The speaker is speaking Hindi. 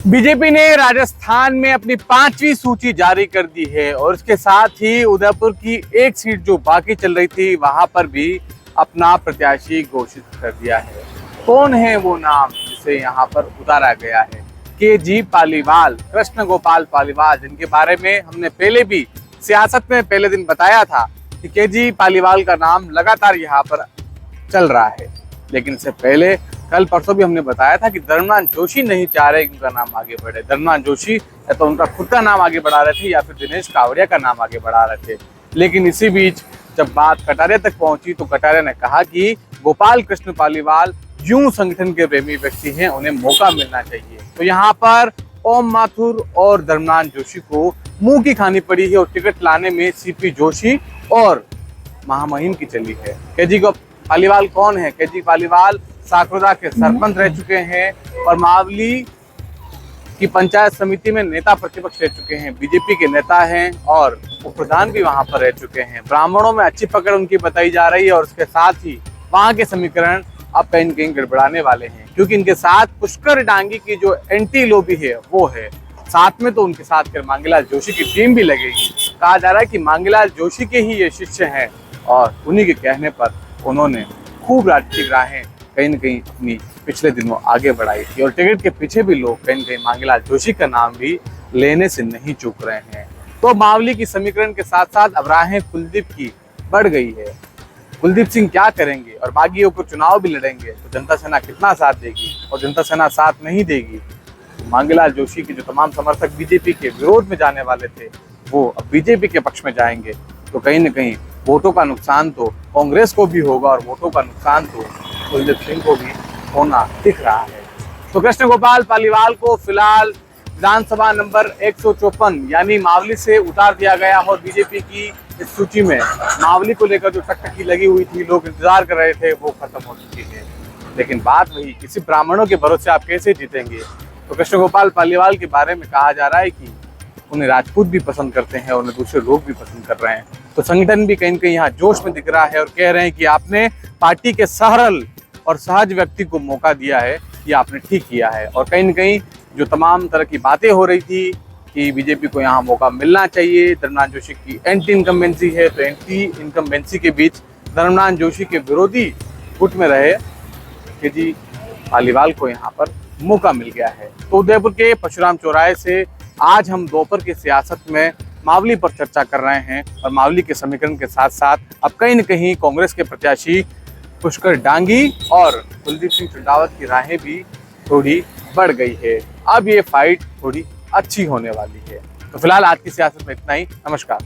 बीजेपी ने राजस्थान में अपनी 5वीं सूची जारी कर दी है और इसके साथ ही उदयपुर की एक सीट जो बाकी चल रही थी वहां पर भी अपना प्रत्याशी घोषित कर दिया है। कौन है वो नाम जिसे यहाँ पर उतारा गया है? केजी पालीवाल, कृष्ण गोपाल पालीवाल, जिनके बारे में हमने पहले भी सियासत में पहले दिन बताया था कि केजी पालीवाल का नाम लगातार यहाँ पर चल रहा है। लेकिन इससे पहले कल परसों भी हमने बताया था कि धर्मनाथ जोशी नहीं चाह रहे कि उनका नाम आगे बढ़े। धर्मनाथ जोशी या तो उनका खुद का नाम आगे बढ़ा रहे थे या फिर दिनेश कावड़िया का नाम आगे बढ़ा रहे थे। लेकिन इसी बीच जब बात कटारिया तक पहुंची तो कटारिया ने कहा कि गोपाल कृष्ण पालीवाल यूं संगठन के प्रेमी व्यक्ति हैं, उन्हें मौका मिलना चाहिए। तो यहाँ पर ओम माथुर और धर्मनाथ जोशी को मुंह की खानी पड़ी है और टिकट लाने में सीपी जोशी और महामहिम की चली है। केजी पालीवाल कौन है? केजी पालीवाल साकरोदा के सरपंच रह चुके हैं और मावली की पंचायत समिति में नेता प्रतिपक्ष रह चुके हैं, बीजेपी के नेता हैं और उप प्रधान भी वहां पर रह चुके हैं। ब्राह्मणों में अच्छी पकड़ उनकी बताई जा रही है और उसके साथ ही वहां के समीकरण अब कहीं कहीं गड़बड़ाने वाले हैं, क्योंकि इनके साथ पुष्कर डांगी की जो एंटी लॉबी है वो है। साथ में तो उनके साथ फिर मांगीलाल जोशी की टीम भी लगेगी। कहा जा रहा है कि मांगीलाल जोशी के ही ये शिष्य हैं और उन्हीं के कहने पर उन्होंने खूब राजनीतिक राहें कहीं न कहीं अपनी पिछले दिनों आगे बढ़ाई थी और टिकट के पीछे भी लोग कहीं न कहीं मांगीलाल जोशी का नाम भी लेने से नहीं चूक रहे हैं। तो मावली की समीकरण के साथ साथ अब राहें कुलदीप की बढ़ गई है। कुलदीप सिंह क्या करेंगे और बागी होकर चुनाव भी लड़ेंगे तो जनता सेना कितना साथ देगी और जनता सेना साथ नहीं देगी तो मांगीलाल जोशी के जो तमाम समर्थक बीजेपी के विरोध में जाने वाले थे वो अब बीजेपी के पक्ष में जाएंगे। तो कहीं न कहीं वोटों का नुकसान तो कांग्रेस को भी होगा और वोटों का नुकसान तो कुलदीप सिंह को भी होना दिख रहा है। तो कृष्ण गोपाल पालीवाल को फिलहाल विधानसभा नंबर 154 यानी मावली से उतार दिया गया और बीजेपी की इस सूची में मावली को लेकर जो टकटकी लगी हुई थी, लोग इंतजार कर रहे थे, वो खत्म हो चुकी है। लेकिन बात वही, किसी ब्राह्मणों के भरोसे आप कैसे जीतेंगे? तो कृष्ण गोपाल पालीवाल के बारे में कहा जा रहा है कि उन्हें राजपूत भी पसंद करते हैं और उन्हें दूसरे लोग भी पसंद कर रहे हैं। तो संगठन भी कहीं न कहीं यहाँ जोश में दिख रहा है और कह रहे हैं कि आपने पार्टी के सरल और सहज व्यक्ति को मौका दिया है, ये आपने ठीक किया है। और कहीं न कहीं जो तमाम तरह की बातें हो रही थी कि बीजेपी को यहाँ मौका मिलना चाहिए, धर्मनाथ जोशी की एंटी इनकम्बेंसी है, तो एंटी इनकम्बेंसी के बीच धर्मनाथ जोशी के विरोधी गुट में रहे केजी पालीवाल को यहाँ पर मौका मिल गया है। तो उदयपुर के परशुराम चौराहे से आज हम दोपहर की सियासत में मावली पर चर्चा कर रहे हैं और मावली के समीकरण के साथ साथ अब कहीं न कहीं कांग्रेस के प्रत्याशी पुष्कर डांगी और कुलदीप सिंह चंडावत की राहें भी थोड़ी बढ़ गई है। अब ये फाइट थोड़ी अच्छी होने वाली है। तो फिलहाल आज की सियासत में इतना ही। नमस्कार।